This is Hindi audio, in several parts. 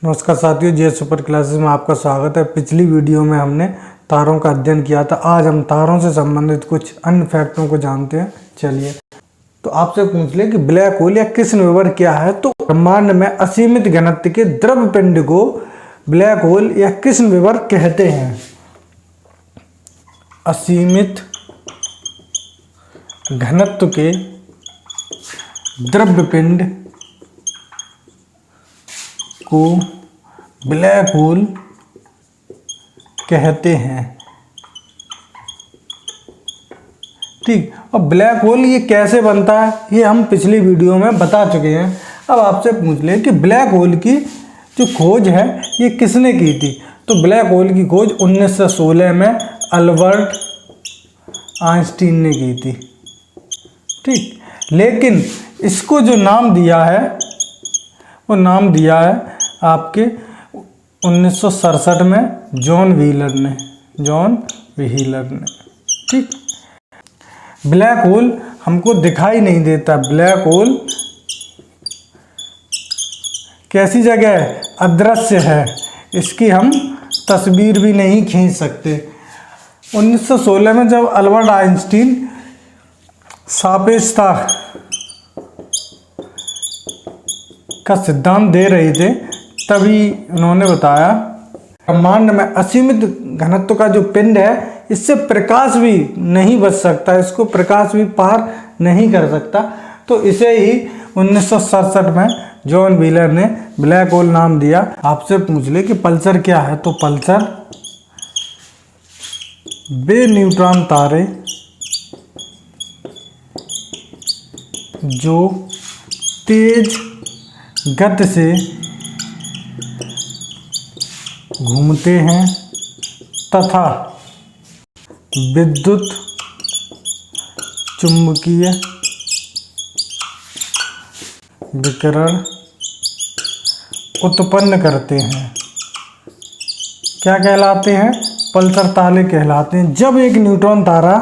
नमस्कार साथियों, जीएस सुपर क्लासेस में आपका स्वागत है। पिछली वीडियो में हमने तारों का अध्ययन किया था। आज हम तारों से संबंधित कुछ अन्य फैक्टों को जानते हैं। चलिए, तो आपसे पूछ ले कि ब्लैक होल या कृष्ण विवर क्या है। तो ब्रह्मांड में असीमित घनत्व के द्रव पिंड को ब्लैक होल या कृष्ण विवर कहते हैं। असीमित घनत्व के द्रव्य पिंड को ब्लैक होल कहते हैं। ठीक, और ब्लैक होल ये कैसे बनता है ये हम पिछली वीडियो में बता चुके हैं। अब आपसे पूछ लें कि ब्लैक होल की जो खोज है ये किसने की थी। तो ब्लैक होल की खोज 1916 में अल्बर्ट आइंस्टीन ने की थी। ठीक, लेकिन इसको जो नाम दिया है वो नाम दिया है आपके 1967 में जॉन व्हीलर ने। ठीक, ब्लैक होल हमको दिखाई नहीं देता। ब्लैक होल कैसी जगह है? अदृश्य है। इसकी हम तस्वीर भी नहीं खींच सकते। 1916 में जब अल्बर्ट आइंस्टीन सापेक्षता का सिद्धांत दे रहे थे तभी उन्होंने बताया ब्रह्मांड में असीमित घनत्व का जो पिंड है इससे प्रकाश भी नहीं बच सकता, इसको प्रकाश भी पार नहीं कर सकता। तो इसे ही 1967 में जॉन व्हीलर ने ब्लैक होल नाम दिया। आपसे पूछ ले कि पल्सर क्या है। तो पल्सर वे न्यूट्रॉन तारे जो तेज गति से घूमते हैं तथा विद्युत चुंबकीय विकिरण उत्पन्न करते हैं, क्या कहलाते हैं? पल्सर तारे कहलाते हैं। जब एक न्यूट्रॉन तारा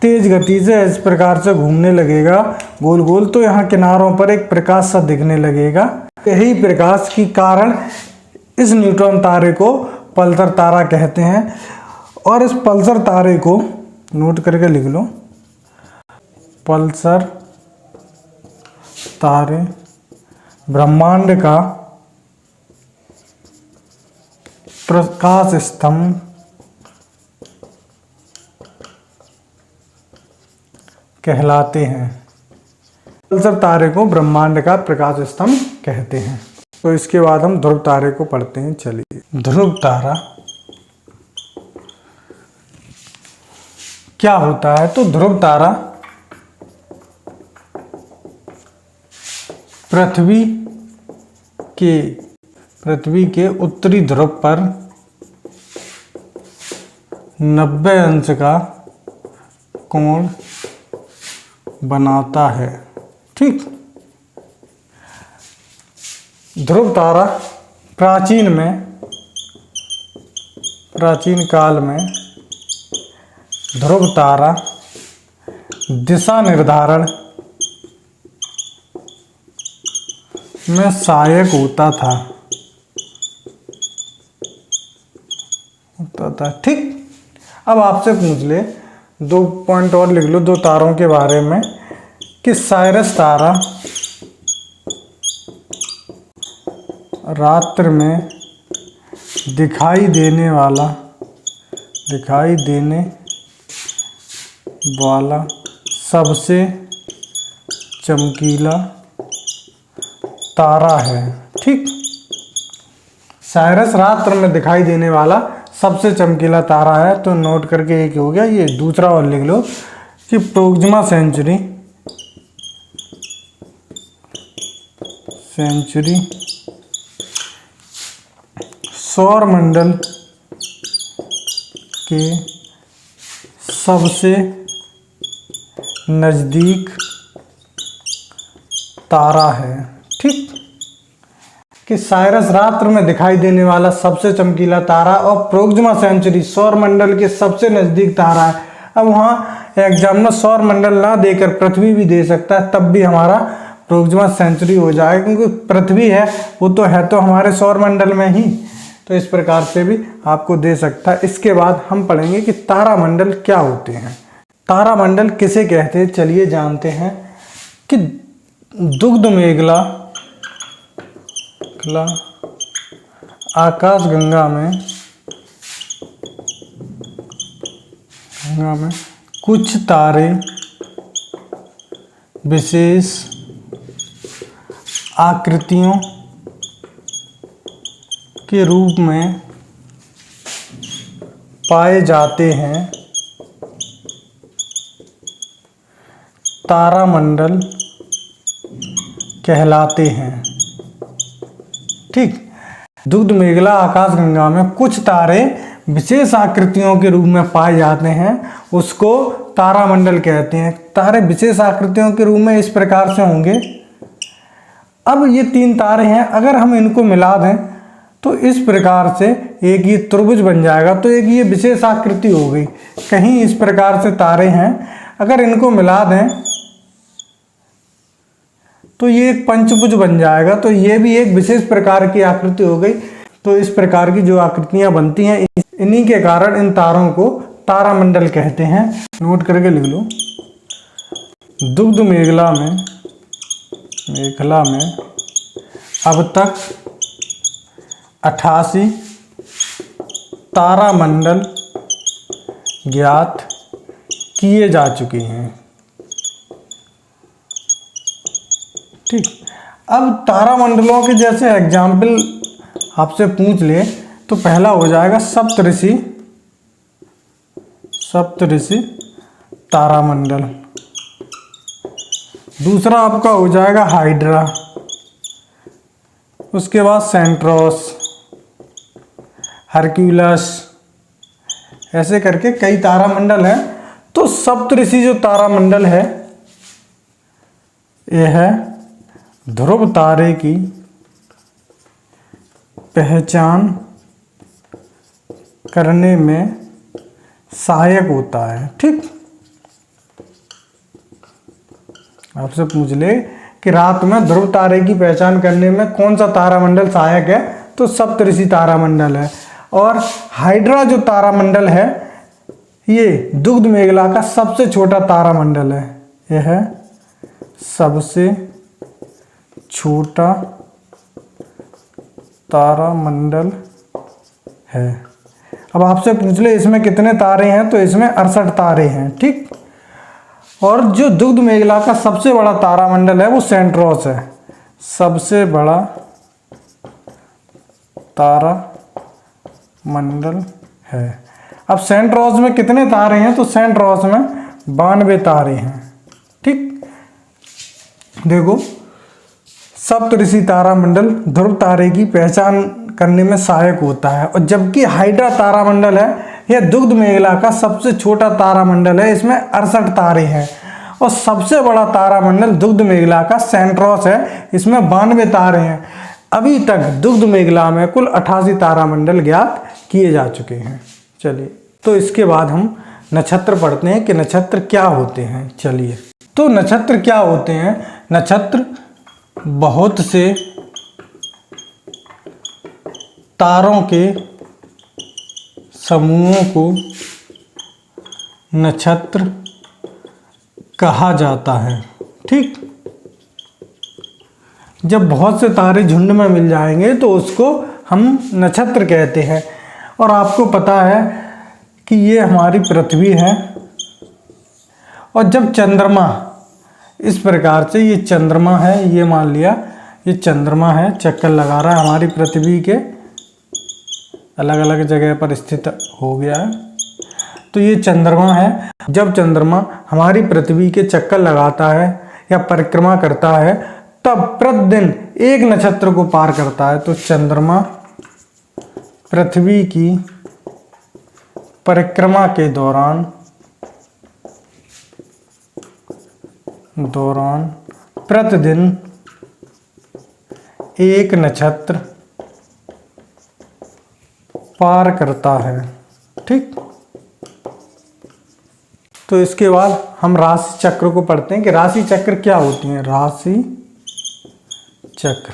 तेज गति से इस प्रकार से घूमने लगेगा गोल गोल, तो यहाँ किनारों पर एक प्रकाश सा दिखने लगेगा। यही प्रकाश के कारण इस न्यूट्रॉन तारे को पल्सर तारा कहते हैं। और इस पल्सर तारे को नोट करके लिख लो। पल्सर तारे ब्रह्मांड का प्रकाश स्तंभ कहलाते हैं। पल्सर तारे को ब्रह्मांड का प्रकाश स्तंभ कहते हैं। तो इसके बाद हम ध्रुव तारे को पढ़ते हैं। चलिए, ध्रुव तारा क्या होता है। तो ध्रुव तारा पृथ्वी के उत्तरी ध्रुव पर 90 अंश का कोण बनाता है। ठीक, ध्रुव तारा प्राचीन काल में ध्रुव तारा दिशा निर्धारण में सहायक होता था। ठीक, अब आपसे पूछ ले, 2 पॉइंट और लिख लो 2 तारों के बारे में कि साइरस तारा रात्रि में दिखाई देने वाला सबसे चमकीला तारा है। ठीक, साइरस रात्रि में दिखाई देने वाला सबसे चमकीला तारा है। तो नोट करके एक हो गया। ये दूसरा और लिख लो कि प्रोक्सिमा सेंचुरी सौर मंडल के सबसे नज़दीक तारा है। ठीक, कि साइरस रात्रि में दिखाई देने वाला सबसे चमकीला तारा और प्रोक्सिमा सेंचुरी सौर मंडल के सबसे नज़दीक तारा है। अब वहाँ एग्जामिनर सौर मंडल ना देकर पृथ्वी भी दे सकता है, तब भी हमारा प्रोक्सिमा सेंचुरी हो जाएगा, क्योंकि पृथ्वी है वो तो है तो हमारे सौरमंडल में ही, तो इस प्रकार से भी आपको दे सकता है। इसके बाद हम पढ़ेंगे कि तारामंडल क्या होते हैं, तारामंडल किसे कहते हैं। चलिए जानते हैं कि दुग्ध मेखला आकाश गंगा में कुछ तारे विशेष आकृतियों के रूप में पाए जाते हैं। तारामंडल कहलाते हैं। ठीक, दुग्ध मेखला आकाशगंगा में कुछ तारे विशेष आकृतियों के रूप में पाए जाते हैं, उसको तारामंडल कहते हैं। तारे विशेष आकृतियों के रूप में इस प्रकार से होंगे। अब ये 3 तारे हैं, अगर हम इनको मिला दें तो इस प्रकार से एक ये त्रिभुज बन जाएगा, तो एक ये विशेष आकृति हो गई। कहीं इस प्रकार से तारे हैं, अगर इनको मिला दें तो ये एक पंचभुज बन जाएगा, तो ये भी एक विशेष प्रकार की आकृति हो गई। तो इस प्रकार की जो आकृतियां बनती हैं, इन्हीं के कारण इन तारों को तारामंडल कहते हैं। नोट करके लिख लो। दुग्ध मेखला में अब तक 88 तारामंडल ज्ञात किए जा चुके हैं। ठीक, अब तारामंडलों के जैसे एग्जाम्पल आपसे पूछ ले तो पहला हो जाएगा सप्तऋषि तारामंडल। दूसरा आपका हो जाएगा हाइड्रा, उसके बाद सेंट्रोस, हरक्यूलस, ऐसे करके कई तारामंडल हैं। तो सप्तऋषि जो तारामंडल है यह है ध्रुव तारे की पहचान करने में सहायक होता है। ठीक, आपसे पूछ ले कि रात में ध्रुव तारे की पहचान करने में कौन सा तारामंडल सहायक है, तो सप्तऋषि तारामंडल है। और हाइड्रा जो तारामंडल है ये दुग्ध मेखला का सबसे छोटा तारामंडल है। यह है सबसे छोटा तारामंडल है। अब आपसे पूछ ले इसमें कितने तारे हैं, तो इसमें 68 तारे हैं। ठीक, और जो दुग्ध मेखला का सबसे बड़ा तारामंडल है वो सेंट्रोस है, सबसे बड़ा तारामंडल है। अब सेंट्रोस में कितने तारे हैं, तो सेंट्रोस में 92 तारे हैं। ठीक, देखो सप्तऋषि तारामंडल ध्रुव तारे की पहचान करने में सहायक होता है, और जबकि हाइड्रा तारामंडल है यह दुग्ध मेखला का सबसे छोटा तारामंडल है, इसमें 68 तारे हैं। और सबसे बड़ा तारामंडल दुग्ध मेखला का सेंट्रोस है, इसमें 92 तारे हैं। अभी तक दुग्ध मेखला में कुल 88 तारामंडल ज्ञात किए जा चुके हैं। चलिए, तो इसके बाद हम नक्षत्र पढ़ते हैं कि नक्षत्र क्या होते हैं। चलिए, तो नक्षत्र क्या होते हैं। नक्षत्र बहुत से तारों के समूहों को नक्षत्र कहा जाता है। ठीक, जब बहुत से तारे झुंड में मिल जाएंगे तो उसको हम नक्षत्र कहते हैं। और आपको पता है कि ये हमारी पृथ्वी है, और जब चंद्रमा इस प्रकार से, ये चंद्रमा है, ये मान लिया ये चंद्रमा है, चक्कर लगा रहा है हमारी पृथ्वी के अलग अलग जगह पर स्थित हो गया है, तो ये चंद्रमा है। जब चंद्रमा हमारी पृथ्वी के चक्कर लगाता है या परिक्रमा करता है, तब प्रतिदिन एक नक्षत्र को पार करता है। तो चंद्रमा पृथ्वी की परिक्रमा के दौरान प्रतिदिन एक नक्षत्र पार करता है। ठीक, तो इसके बाद हम राशि चक्र को पढ़ते हैं कि राशि चक्र क्या होती है। राशि चक्र।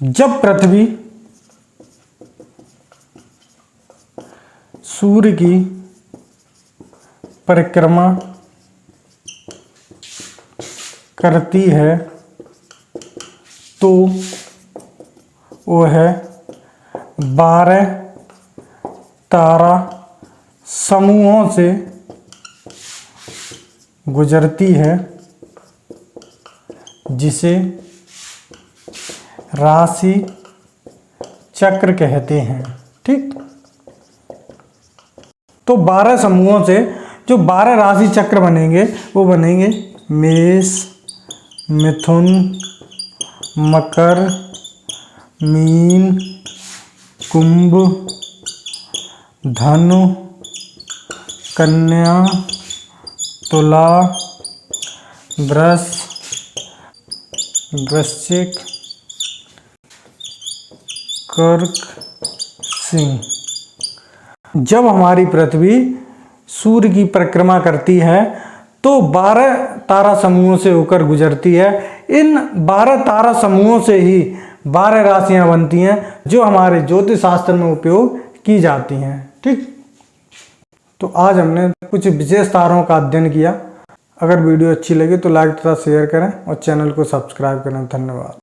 जब पृथ्वी सूर्य की परिक्रमा करती है तो वह 12 तारा समूहों से गुजरती है, जिसे राशि चक्र कहते हैं। ठीक, तो 12 समूहों से जो 12 राशि चक्र बनेंगे वो बनेंगे मेष, मिथुन, मकर, मीन, कुंभ, धनु, कन्या, तुला, वृश्चिक, कर्क, सिंह। जब हमारी पृथ्वी सूर्य की परिक्रमा करती है तो 12 तारा समूहों से होकर गुजरती है। इन 12 तारा समूहों से ही 12 राशियां बनती हैं जो हमारे ज्योतिष शास्त्र में उपयोग की जाती हैं। ठीक, तो आज हमने कुछ विशेष तारों का अध्ययन किया। अगर वीडियो अच्छी लगे तो लाइक तथा शेयर करें और चैनल को सब्सक्राइब करें। धन्यवाद।